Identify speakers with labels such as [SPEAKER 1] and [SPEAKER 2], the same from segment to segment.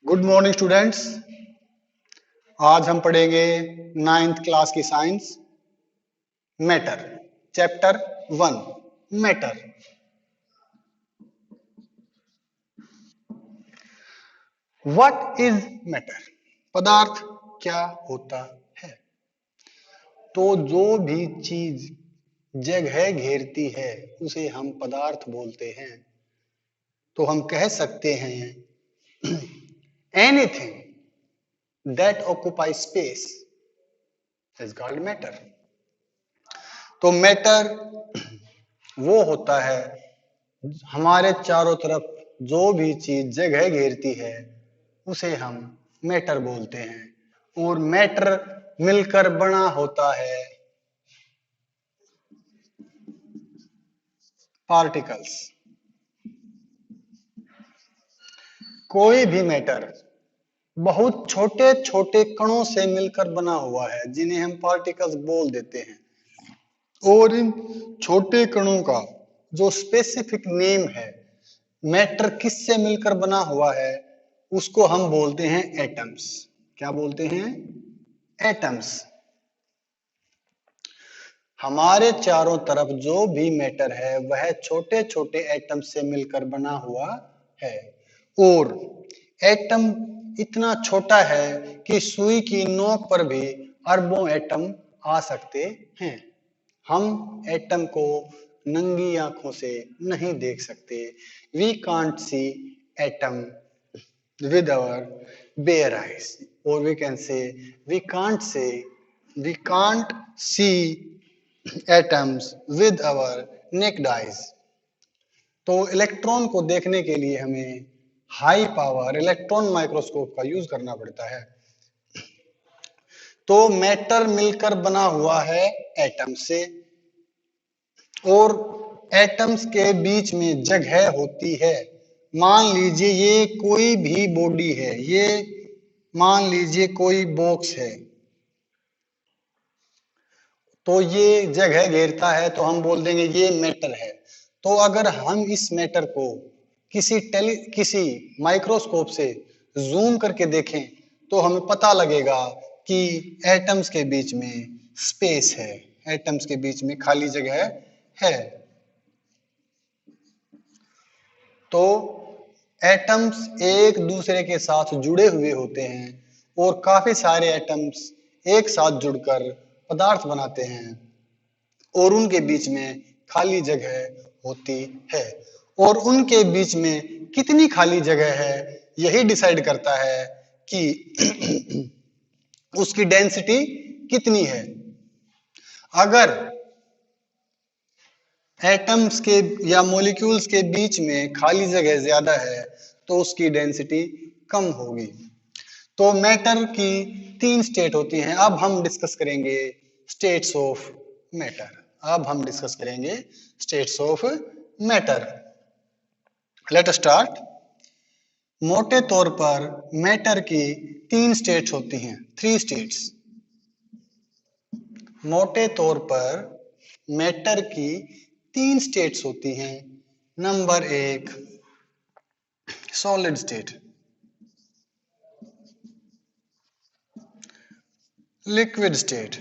[SPEAKER 1] Good morning students. आज हम पढ़ेंगे नाइन्थ क्लास की science matter chapter 1 matter. What is matter? पदार्थ क्या होता है? तो जो भी चीज जगह घेरती है उसे हम पदार्थ बोलते हैं। तो हम कह सकते हैं anything that occupy space is called matter. तो मैटर वो होता है हमारे चारों तरफ जो भी चीज जगह घेरती है उसे हम मैटर बोलते हैं। और मैटर मिलकर बना होता है पार्टिकल्स। कोई भी मैटर बहुत छोटे छोटे कणों से मिलकर बना हुआ है जिन्हें हम पार्टिकल्स बोल देते हैं। और इन छोटे कणों का जो स्पेसिफिक नेम है, मैटर किससे मिलकर बना हुआ है, उसको हम बोलते हैं एटम्स। क्या बोलते हैं? एटम्स। हमारे चारों तरफ जो भी मैटर है वह छोटे छोटे एटम से मिलकर बना हुआ है। और एटम इतना छोटा है कि सुई की नोक पर भी अरबों एटम आ सकते हैं। हम एटम को नंगी आंखों से नहीं देख सकते। We can't see atom with our bare eyes, or we can say we can't see atoms with our naked eyes। तो इलेक्ट्रॉन को देखने के लिए हमें हाई पावर इलेक्ट्रॉन माइक्रोस्कोप का यूज करना पड़ता है। तो मैटर मिलकर बना हुआ है एटम से। और एटम्स के बीच में जगह होती है। मान लीजिए ये कोई भी बॉडी है, ये मान लीजिए कोई बॉक्स है, तो ये जगह घेरता है तो हम बोल देंगे ये मैटर है। तो अगर हम इस मैटर को किसी माइक्रोस्कोप से जूम करके देखें तो हमें पता लगेगा कि एटम्स के बीच में स्पेस है, एटम्स के बीच में खाली जगह है। तो एटम्स एक दूसरे के साथ जुड़े हुए होते हैं और काफी सारे एटम्स एक साथ जुड़कर पदार्थ बनाते हैं और उनके बीच में खाली जगह होती है। और उनके बीच में कितनी खाली जगह है यही डिसाइड करता है कि उसकी डेंसिटी कितनी है। अगर एटम्स के या मॉलिक्यूल्स के बीच में खाली जगह ज्यादा है तो उसकी डेंसिटी कम होगी। तो मैटर की 3 स्टेट होती हैं। अब हम डिस्कस करेंगे स्टेट्स ऑफ मैटर। अब हम डिस्कस करेंगे states of matter. Let us start. मोटे तौर पर मैटर की 3 स्टेट्स होती हैं, 3 स्टेट्स। मोटे तौर पर मैटर की 3 स्टेट्स होती हैं। नंबर 1 solid state, liquid state,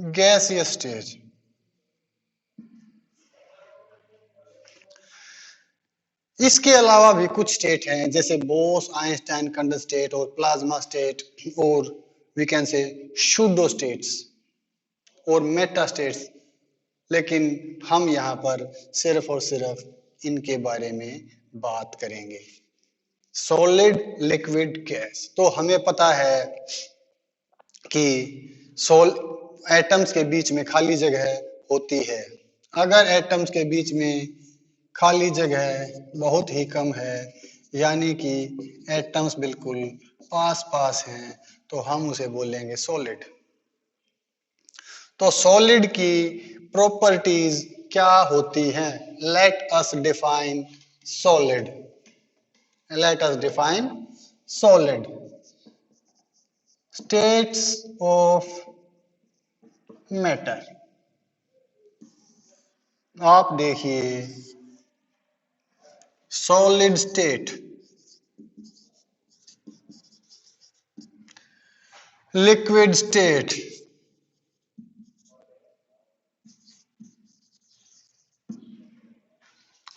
[SPEAKER 1] gaseous state. इसके अलावा भी कुछ स्टेट हैं जैसे बोस आइंस्टाइन कंडल स्टेट और प्लाज्मा स्टेट और we can say pseudo states और मेटा स्टेट्स। लेकिन हम यहाँ पर सिर्फ और सिर्फ इनके बारे में बात करेंगे। Solid, liquid, gas. तो हमें पता है कि सोल एटम्स के बीच में खाली जगह होती है। अगर एटम्स के बीच में खाली जगह बहुत ही कम है यानी कि एटम्स बिल्कुल पास पास हैं तो हम उसे बोलेंगे सॉलिड। तो सॉलिड की प्रॉपर्टीज क्या होती हैं? Let us define solid. Let us define solid. States of matter. आप देखिए सॉलिड स्टेट, लिक्विड स्टेट,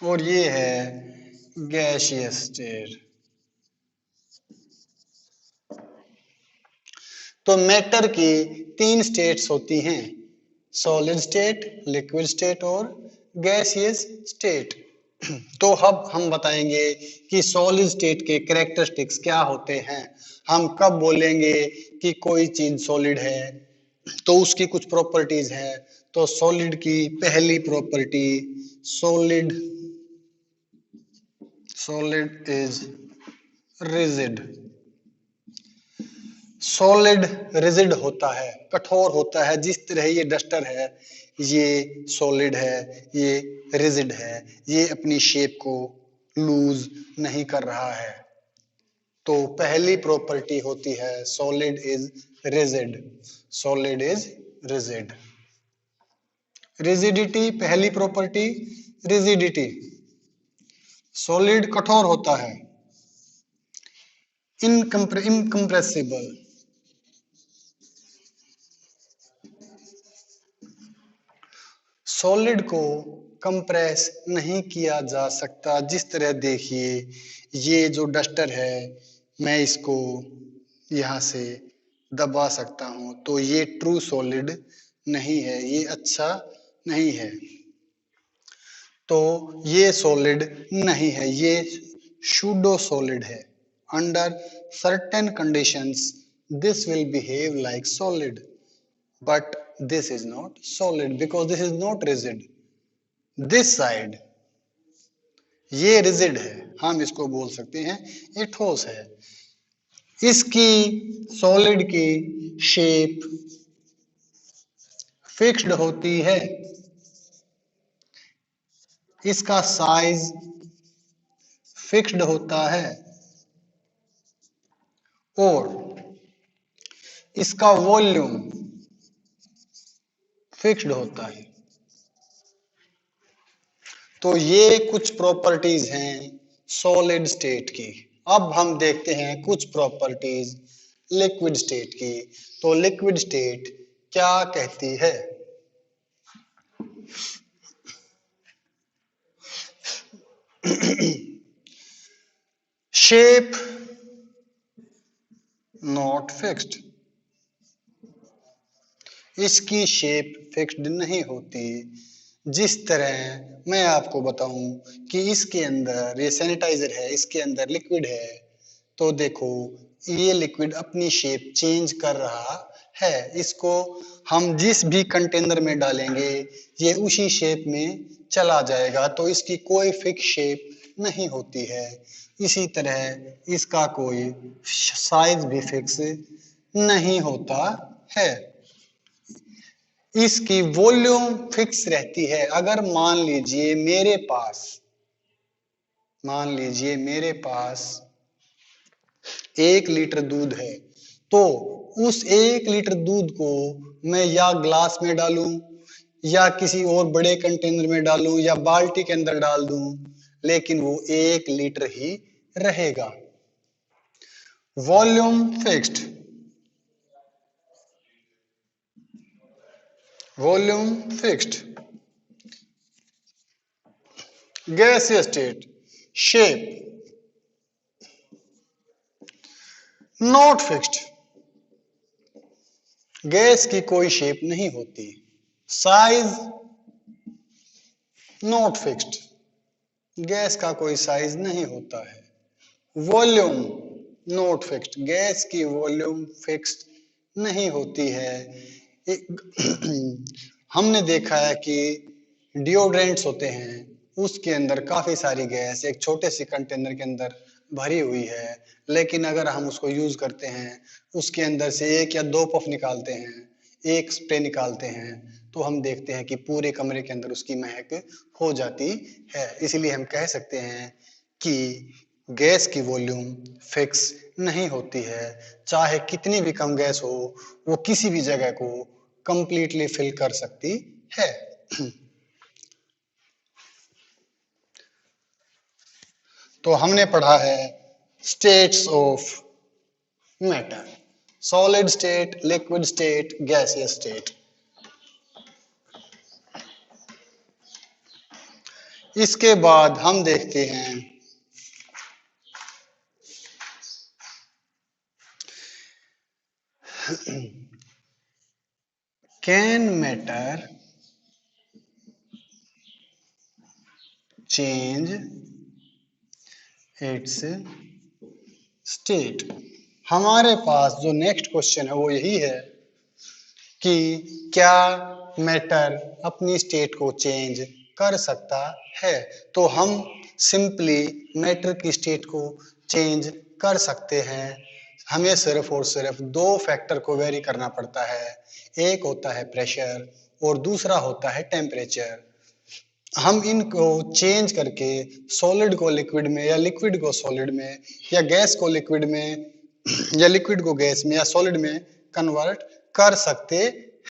[SPEAKER 1] और ये है गैसियस स्टेट। तो मैटर की तीन स्टेट्स होती हैं, सॉलिड स्टेट, लिक्विड स्टेट और गैसियस स्टेट। तो अब हम बताएंगे कि सॉलिड स्टेट के कैरेक्टरिस्टिक्स क्या होते हैं। हम कब बोलेंगे कि कोई चीज सॉलिड है, तो उसकी कुछ प्रॉपर्टीज हैं। तो सॉलिड की पहली property, solid solid is rigid. Solid rigid होता है, कठोर होता है। जिस तरह ये डस्टर है, ये सॉलिड है, ये रिजिड है, ये अपनी शेप को लूज नहीं कर रहा है। तो पहली प्रॉपर्टी होती है solid is rigid. Solid is rigid. Rigidity पहली प्रॉपर्टी, रिजिडिटी। सॉलिड कठोर होता है, इनकम्प्रेसिबल। सॉलिड को कंप्रेस नहीं किया जा सकता। जिस तरह देखिए, ये जो डस्टर है, मैं इसको यहाँ से दबा सकता हूँ, तो ये ट्रू सॉलिड नहीं है, ये अच्छा नहीं है। तो ये सॉलिड नहीं है, ये सूडो सॉलिड है। Under certain conditions this will behave like solid, but this is not solid because this is not rigid. This side ये रिजिड है, हम इसको बोल सकते हैं ये ठोस है। इसकी सॉलिड की शेप फिक्स्ड होती है, इसका साइज फिक्स्ड होता है और इसका वॉल्यूम फिक्स्ड होता है। तो ये कुछ प्रॉपर्टीज हैं सॉलिड स्टेट की। अब हम देखते हैं कुछ प्रॉपर्टीज लिक्विड स्टेट की। तो लिक्विड स्टेट क्या कहती है? शेप नॉट फिक्स्ड, इसकी शेप फिक्स्ड नहीं होती। जिस तरह मैं आपको बताऊं कि इसके अंदर ये सैनिटाइजर है, इसके अंदर लिक्विड है, तो देखो ये लिक्विड अपनी शेप चेंज कर रहा है। इसको हम जिस भी कंटेनर में डालेंगे, ये उसी शेप में चला जाएगा। तो इसकी कोई फिक्स शेप नहीं होती है। इसी तरह इसका कोई साइज भी फिक्स नहीं होता है। इसकी वॉल्यूम फिक्स रहती है। अगर मान लीजिए मेरे पास 1 लीटर दूध है, तो उस 1 लीटर दूध को मैं या ग्लास में डालूं, या किसी और बड़े कंटेनर में डालूं, या बाल्टी के अंदर डाल दूं, लेकिन वो 1 लीटर ही रहेगा। Volume fixed, volume fixed. Gaseous state, shape not fixed, gas की कोई शेप नहीं होती। साइज नॉट फिक्स्ड, गैस का कोई साइज नहीं होता है। वॉल्यूम नॉट फिक्स्ड, गैस की वॉल्यूम फिक्स्ड नहीं होती है। हमने देखा है कि डिओड्रेंट्स होते हैं, उसके अंदर काफी सारी गैस एक छोटे से कंटेनर के अंदर भरी हुई है, लेकिन अगर हम उसको यूज करते हैं, उसके अंदर से 1 या 2 पफ निकालते हैं, 1 स्प्रे निकालते हैं, तो हम देखते हैं कि पूरे कमरे के अंदर उसकी महक हो जाती है। इसलिए हम कह सकते हैं कि गैस की वॉल्यूम फिक्स नहीं होती है। चाहे कितनी भी कम गैस हो, वो किसी भी जगह को कंप्लीटली फिल कर सकती है। तो हमने पढ़ा है states of matter, solid state, liquid state, gaseous state. इसके बाद हम देखते हैं can matter change it's state. हमारे पास जो नेक्स्ट क्वेश्चन है वो यही है कि क्या मैटर अपनी स्टेट को चेंज कर सकता है। तो हम सिंपली मैटर की स्टेट को चेंज कर सकते हैं। हमें सिर्फ और सिर्फ दो फैक्टर को वेरी करना पड़ता है, एक होता है प्रेशर और दूसरा होता है टेम्परेचर। हम इनको चेंज करके सॉलिड को लिक्विड में या लिक्विड को सॉलिड में या गैस को लिक्विड में या लिक्विड को गैस में या सॉलिड में कन्वर्ट कर सकते